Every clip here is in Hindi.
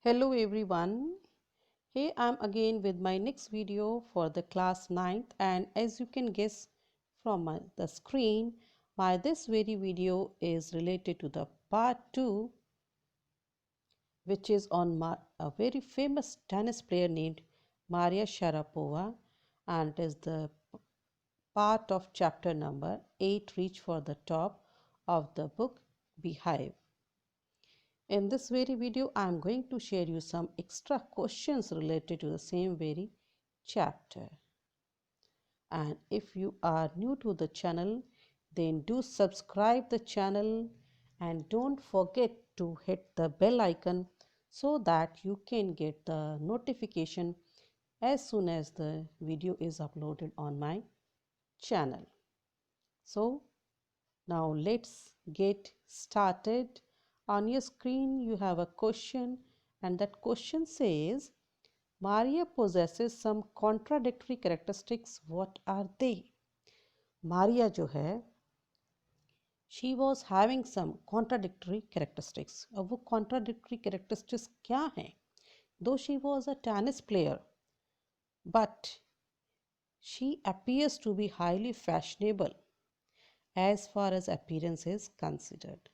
Hello everyone. Here I am again with my next video for the class 9th, and as you can guess from the screen, my this very video is related to the part 2, which is on a very famous tennis player named Maria Sharapova, and it is the part of chapter number 8, Reach for the Top, of the book Beehive. In this very video, I am going to share you some extra questions related to the same very chapter. And if you are new to the channel, then do subscribe the channel and don't forget to hit the bell icon so that you can get the notification as soon as the video is uploaded on my channel. So now let's get started. On your screen you have a question, and that question says Maria possesses some contradictory characteristics. What are they? Maria जो है, she was having some contradictory characteristics. अब वो contradictory characteristics क्या हैं? Though she was a tennis player, but she appears to be highly fashionable as far as appearance is considered.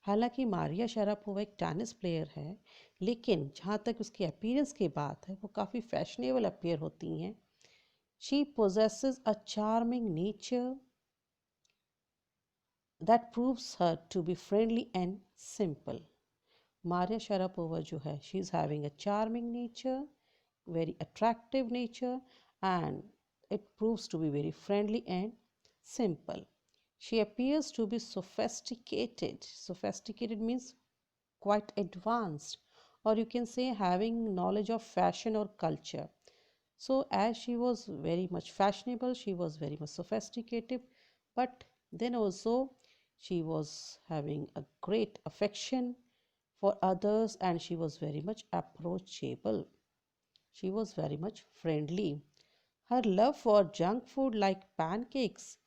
हालांकि मारिया शरापोवा एक टेनिस प्लेयर है, लेकिन जहाँ तक उसकी अपीयरेंस की बात है वो काफ़ी फैशनेबल अपीयर होती हैं. She possesses a charming nature that proves her to be friendly and simple. Maria Sharapova जो है, she is having a charming nature, very attractive nature, and it proves to be very friendly and simple. She appears to be sophisticated. Sophisticated means quite advanced, or you can say having knowledge of fashion or culture. So as she was very much fashionable, she was very much sophisticated, but then also she was having a great affection for others, and she was very much approachable. She was very much friendly. Her love for junk food like pancakes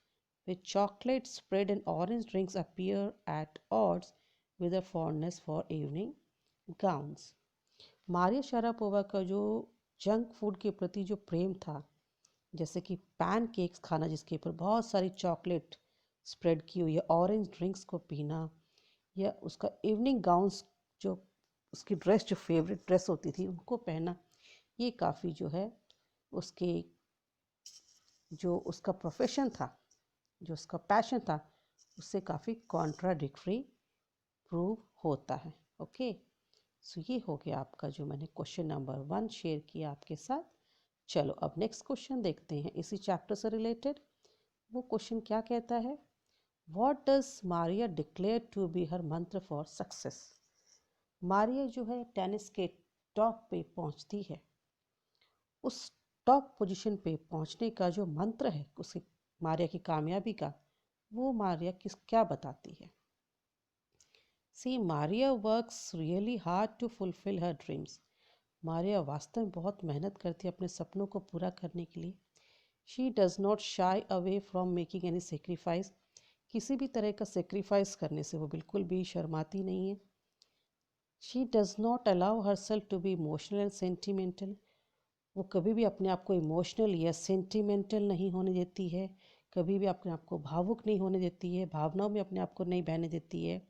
with chocolate spread and orange drinks appear at odds with her fondness for evening gowns. Maria Sharapova का जो जंक फूड के प्रति जो प्रेम था, जैसे कि पैनकेक्स खाना जिसके ऊपर बहुत सारी चॉकलेट स्प्रेड की हुई है, ऑरेंज ड्रिंक्स को पीना, या उसका इवनिंग गाउन्स जो उसकी ड्रेस जो फेवरेट ड्रेस होती थी उनको पहनना, ये काफ़ी जो है उसके जो उसका प्रोफेशन था, जो उसका पैशन था, उससे काफ़ी कॉन्ट्राडिक्टरी प्रूव होता है. ओके, सो ये हो गया आपका जो मैंने क्वेश्चन नंबर 1 शेयर किया आपके साथ. चलो अब नेक्स्ट क्वेश्चन देखते हैं इसी चैप्टर से रिलेटेड. वो क्वेश्चन क्या कहता है? What does Maria declare to be her mantra for success? Maria जो है टेनिस के टॉप पे पहुंचती है. उस टॉप पोजीशन पे पहुंचने का जो मंत्र है उसकी, मारिया की कामयाबी का, वो मारिया क्या बताती है? See Maria works really hard to fulfil her dreams. Maria वास्तव में बहुत मेहनत करती है अपने सपनों को पूरा करने के लिए. She does not shy away from making any sacrifice. किसी भी तरह का सेक्रीफाइस करने से वो बिल्कुल भी शर्माती नहीं है. She does not allow herself to be emotional and sentimental. वो कभी भी अपने आप को इमोशनल या सेंटिमेंटल नहीं होने देती है, कभी भी अपने आप को भावुक नहीं होने देती है, भावनाओं में अपने आप को नहीं बहने देती है.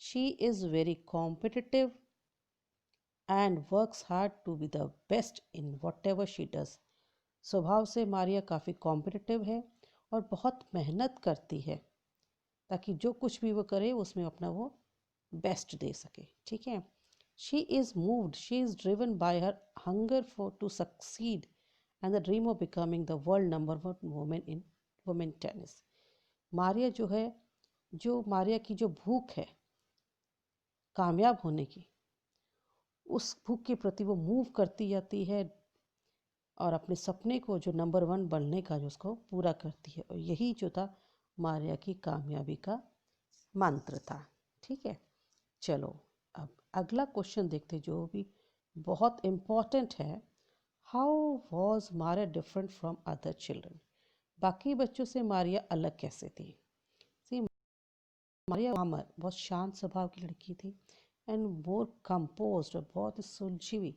She is very competitive and works hard to be the best in whatever she does. स्वभाव से मारिया काफ़ी कॉम्पिटिटिव है और बहुत मेहनत करती है ताकि जो कुछ भी वो करे उसमें अपना वो बेस्ट दे सके. ठीक है. She is moved, she is driven by her hunger to succeed and the dream of becoming the world number one woman in women tennis. Maria जो है, जो मारिया की जो भूख है कामयाब होने की, उस भूख के प्रति वो मूव करती जाती है और अपने सपने को जो नंबर 1 बनने का जो उसको पूरा करती है. और यही जो था मारिया की कामयाबी का मंत्र था. ठीक है. चलो अब अगला क्वेश्चन देखते जो भी बहुत इम्पॉर्टेंट है. How was Maria different from other children? बाकी बच्चों से मारिया अलग कैसे थी? सी मारिया कामर बहुत शांत स्वभाव की लड़की थी. एंड मोर कंपोज्ड, और बहुत ही सुलझी हुई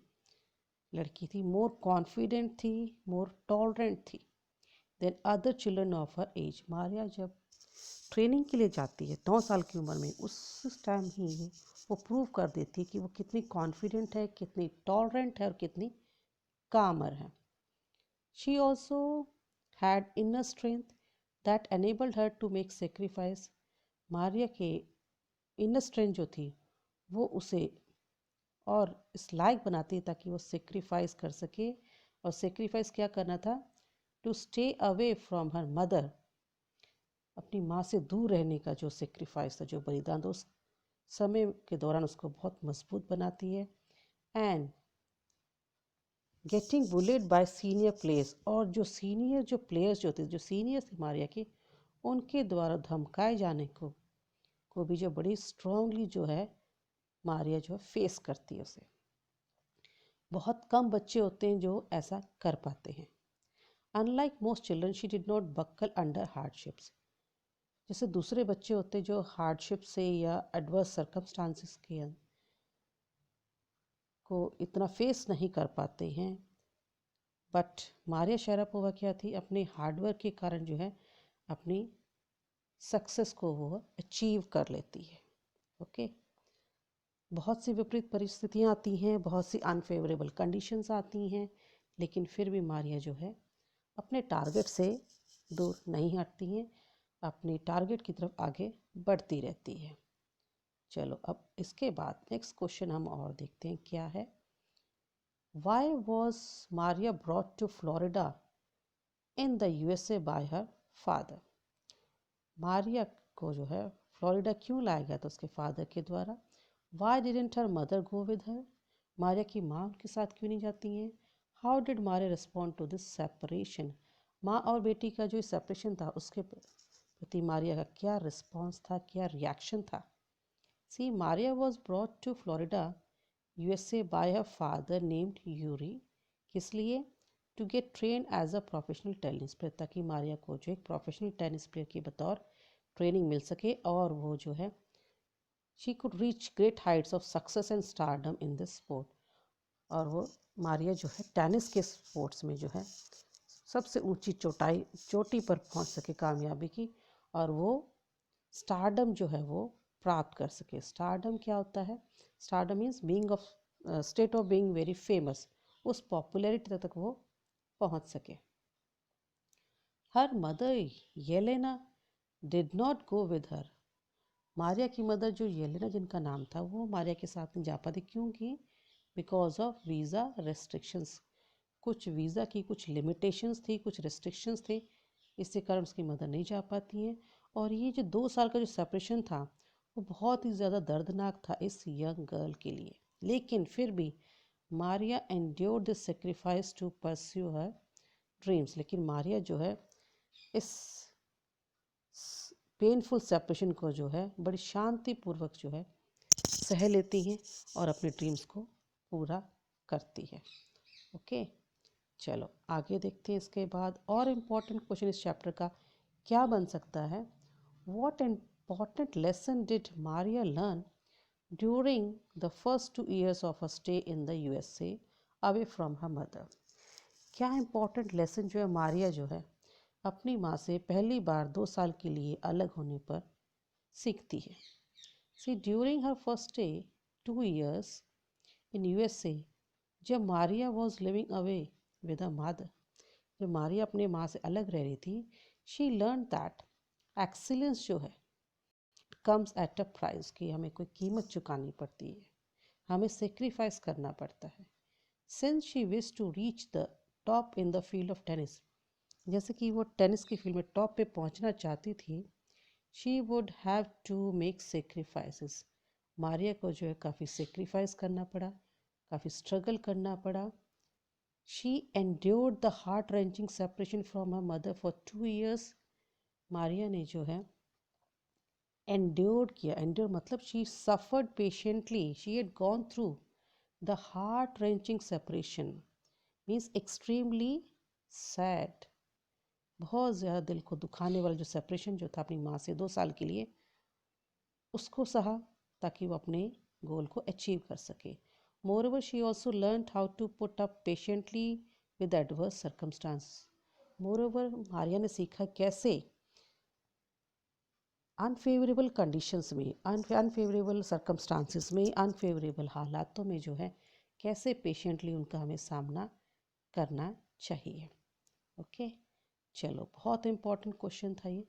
लड़की थी, मोर कॉन्फिडेंट थी, मोर टॉलरेंट थी then other children of her age. Maria जब ट्रेनिंग के लिए जाती है 9 साल की उम्र में, उस टाइम ही वो प्रूव कर देती है कि वो कितनी कॉन्फिडेंट है, कितनी टॉलरेंट है और कितनी कामर है। She also had inner strength that enabled her to make sacrifice. Maria के इनर स्ट्रेंथ जो थी वो उसे और इस लायक बनाती ताकि वो सेक्रीफाइस कर सके। और सेक्रीफाइस क्या करना था? To stay away from her mother, अपनी माँ से दूर रहने का जो सेक्रीफाइस था, जो बलिदान था, उस समय के दौरान उसको बहुत मजबूत बनाती है। And getting bullet bye senior players, और जो प्लेयर्स जो थे, जो सीनियर्स थे मारिया के, उनके द्वारा धमकाए जाने को भी जो बड़ी स्ट्रांगली जो है मारिया जो है फेस करती है उसे। बहुत कम बच्चे होते हैं जो ऐसा कर पाते हैं। Unlike most children she did not buckle under hardships. जैसे दूसरे बच्चे होते हैं जो हार्डशिप से या एडवर्स सर्कमस्टांसिस के को इतना फेस नहीं कर पाते हैं, बट मारिया शरापोवा क्या थी, अपने हार्डवर्क के कारण जो है अपनी सक्सेस को वो अचीव कर लेती है। ओके, बहुत सी विपरीत परिस्थितियाँ आती हैं, बहुत सी अनफेवरेबल कंडीशंस आती हैं, लेकिन फिर भी मारिया जो है अपने टारगेट से दूर नहीं हटती हैं, अपने टारगेट की तरफ आगे बढ़ती रहती है। चलो अब इसके बाद नेक्स्ट क्वेश्चन हम और देखते हैं क्या है। Why was Maria brought to Florida in the USA by her father. Maria को जो है फ्लोरिडा क्यों लाया गया था उसके फादर के द्वारा। Why didn't her mother go with her, Maria की माँ उनके साथ क्यों नहीं जाती हैं। How did Maria respond to this separation, माँ और बेटी का जो सेपरेशन था उसके प्रति मारिया का क्या रिस्पॉन्स था, क्या रिएक्शन था। See, Maria was brought to Florida USA by her father named Yuri. किस लिए? To get train as a professional tennis player, ताकि मारिया को जो एक प्रोफेशनल टेनिस प्लेयर के बतौर ट्रेनिंग मिल सके और वो जो है she could reach great Heights of success and stardom in this sport. और वो मारिया जो है टेनिस के स्पोर्ट्स में जो है सबसे ऊंची चोटी पर पहुंच सके कामयाबी की, और वो स्टारडम जो है वो प्राप्त कर सके। स्टारडम क्या होता है? Stardom means being of state of being very famous, उस पॉपुलैरिटी तक वो पहुंच सके। Her mother Yelena did not go with her. Maria की मदर जो येलेना जिनका नाम था वो मारिया के साथ नहीं जा पाती, क्योंकि बिकॉज ऑफ वीज़ा रेस्ट्रिक्शंस, कुछ वीज़ा की कुछ लिमिटेशंस थी, कुछ रेस्ट्रिक्शंस थे, इसके कारण उसकी मदर नहीं जा पाती हैं। और ये जो 2 साल का जो सेपरेशन था वो बहुत ही ज़्यादा दर्दनाक था इस यंग गर्ल के लिए, लेकिन फिर भी Maria endured this sacrifice to pursue her dreams. लेकिन मारिया जो है इस पेनफुल सेपरेशन को जो है बड़ी शांतिपूर्वक जो है सह लेती हैं और अपने ड्रीम्स को पूरा करती है। ओके, चलो आगे देखते हैं। इसके बाद और इम्पॉर्टेंट क्वेश्चन इस चैप्टर का क्या बन सकता है। What important lesson did Maria learn during the first 2 years of a stay in the USA away from her mother. क्या इम्पॉर्टेंट लेसन जो है मारिया जो है अपनी माँ से पहली बार 2 साल के लिए अलग होने पर सीखती है। See, during her first day 2 years in USA, जब Maria was living away with a mother, जब मारिया अपने माँ से अलग रह रही थी, शी लर्न दैट एक्सीलेंस जो है कम्स एट अ प्राइस, कि हमें कोई कीमत चुकानी पड़ती है, हमें सेक्रीफाइस करना पड़ता है। Since she wish to reach the top in the field of tennis, जैसे कि वो टेनिस की फील्ड में टॉप पे पहुंचना चाहती थी, she would have to make sacrifices. Maria को जो है काफ़ी सेक्रीफाइस करना पड़ा, काफ़ी स्ट्रगल करना पड़ा। She endured the heart wrenching separation from her mother for 2 years। Maria ने जो है एंड्योर्ड किया, एंड्योर मतलब she suffered patiently, she had gone through the heart wrenching separation, means extremely sad, बहुत ज़्यादा दिल को दुखाने वाला जो सेपरेशन जो था अपनी माँ से 2 साल के लिए, उसको सहा ताकि वो अपने गोल को अचीव कर सके। Moreover she also learn how to put up patiently with adverse circumstances. Moreover Maria ने सीखा कैसे अनफेवरेबल कंडीशंस में, अनफेवरेबल सर्कमस्टांसिस में, अनफेवरेबल हालातों में जो है कैसे पेशेंटली उनका हमें सामना करना चाहिए। ओके, चलो बहुत इम्पॉर्टेंट क्वेश्चन था ये।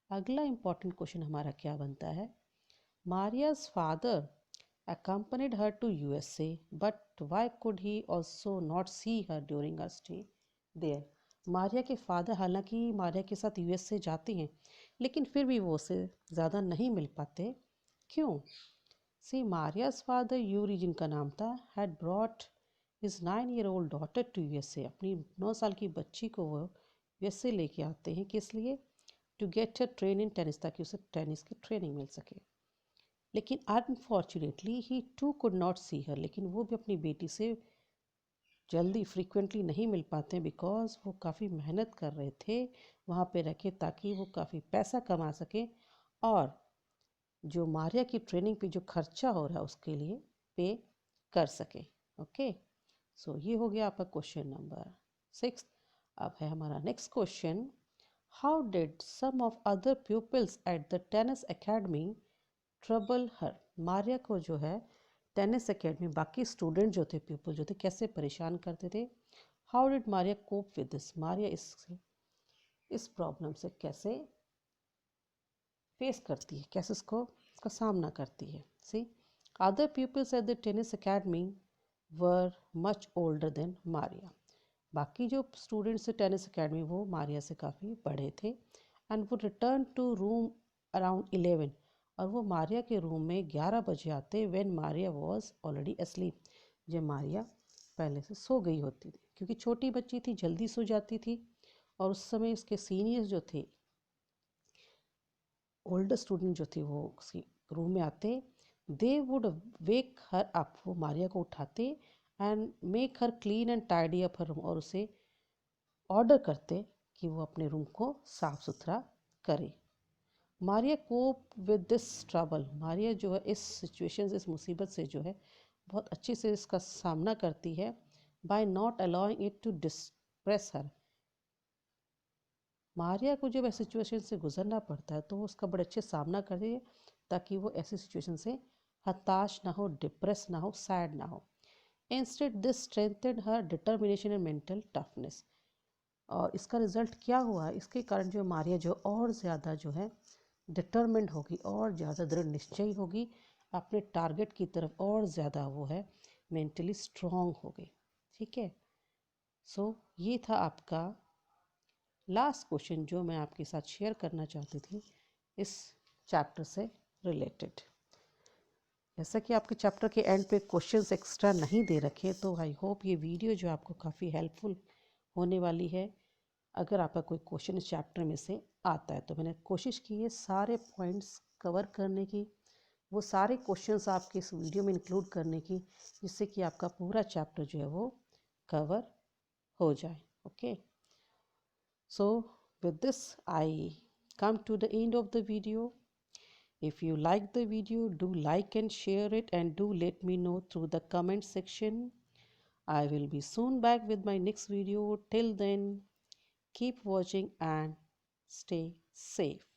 अगला इम्पॉर्टेंट क्वेश्चन हमारा क्या बनता है? मारिया's father accompanied her to USA, but why could he also not see her during her stay there? Maria के फादर हालांकि मारिया के साथ यूएसए जाती हैं, लेकिन फिर भी वो उसे ज़्यादा नहीं मिल पाते। क्यों? सी मारिया's father, यूरी जिनका नाम था, had brought his 9-year-old daughter to USA। अपनी 9 साल की बच्ची को वो यूएसए लेके आते हैं, किस लिए? To get a train in tennis, ताकि उसे टेनिस की ट्रेनिंग मिल सके। लेकिन unfortunately he to could not see her, लेकिन वो भी अपनी बेटी से जल्दी फ्रीक्वेंटली नहीं मिल पाते बिकॉज वो काफ़ी मेहनत कर रहे थे वहाँ पे रखे, ताकि वो काफ़ी पैसा कमा सकें और जो मारिया की ट्रेनिंग पे जो खर्चा हो रहा है उसके लिए पे कर सके। ओके, सो ये हो गया आपका क्वेश्चन नंबर 6। अब है हमारा next question, how did some of other pupils at the tennis academy trouble her? Maria को जो है टेनिस एकेडमी बाकी स्टूडेंट जो थे, पीपल जो थे, कैसे परेशान करते थे? How did Maria cope with this? Maria इस प्रॉब्लम से कैसे फेस करती है, कैसे इसका सामना करती है? See, other peoples at the tennis academy were much older than Maria. बाकी जो स्टूडेंट्स थे टेनिस एकेडमी वो मारिया से काफ़ी बड़े थे। एंड वो रिटर्न टू रूम अराउंड 11, और वो मारिया के रूम में 11 बजे आते when Maria was already asleep, जब मारिया पहले से सो गई होती थी, क्योंकि छोटी बच्ची थी जल्दी सो जाती थी। और उस समय उसके सीनियर्स जो थे, ओल्डर स्टूडेंट जो थे, वो उसके रूम में आते, they would wake her up, वो मारिया को उठाते and make her clean and tidy up her room, और उसे ऑर्डर करते कि वो अपने रूम को साफ सुथरा करे। Maria cope with this trouble, Maria जो है इस सिचुएशन से, इस मुसीबत से जो है बहुत अच्छे से इसका सामना करती है, by not allowing it to depress her. Maria को जब ऐसी सिचुएशन से गुजरना पड़ता है तो वो उसका बड़े अच्छे सामना करे, ताकि वो ऐसी सिचुएशन से हताश ना हो, डिप्रेस ना हो, सैड ना हो। Instead this strengthened her determination and mental toughness. और इसका रिजल्ट क्या हुआ? इसके कारण जो मारिया जो और ज़्यादा जो है डिटर्मेंट होगी, और ज़्यादा दृढ़ निश्चयी होगी अपने टारगेट की तरफ, और ज़्यादा वो है मेंटली स्ट्रॉन्ग हो गई। ठीक है, सो ये था आपका लास्ट क्वेश्चन जो मैं आपके साथ शेयर करना चाहती थी इस चैप्टर से रिलेटेड। जैसा कि आपके चैप्टर के एंड पे क्वेश्चंस एक्स्ट्रा नहीं दे रखे, तो आई होप ये वीडियो जो आपको काफ़ी हेल्पफुल होने वाली है। अगर आपका कोई क्वेश्चन इस चैप्टर में से आता है, तो मैंने कोशिश की है सारे पॉइंट्स कवर करने की, वो सारे क्वेश्चंस आपके इस वीडियो में इंक्लूड करने की, जिससे कि आपका पूरा चैप्टर जो है वो कवर हो जाए। Okay, so with this I come to the end of the video. If you like the video, do like and share it, and do let me know through the comment section. I will be soon back with my next video. Till then, keep watching and stay safe.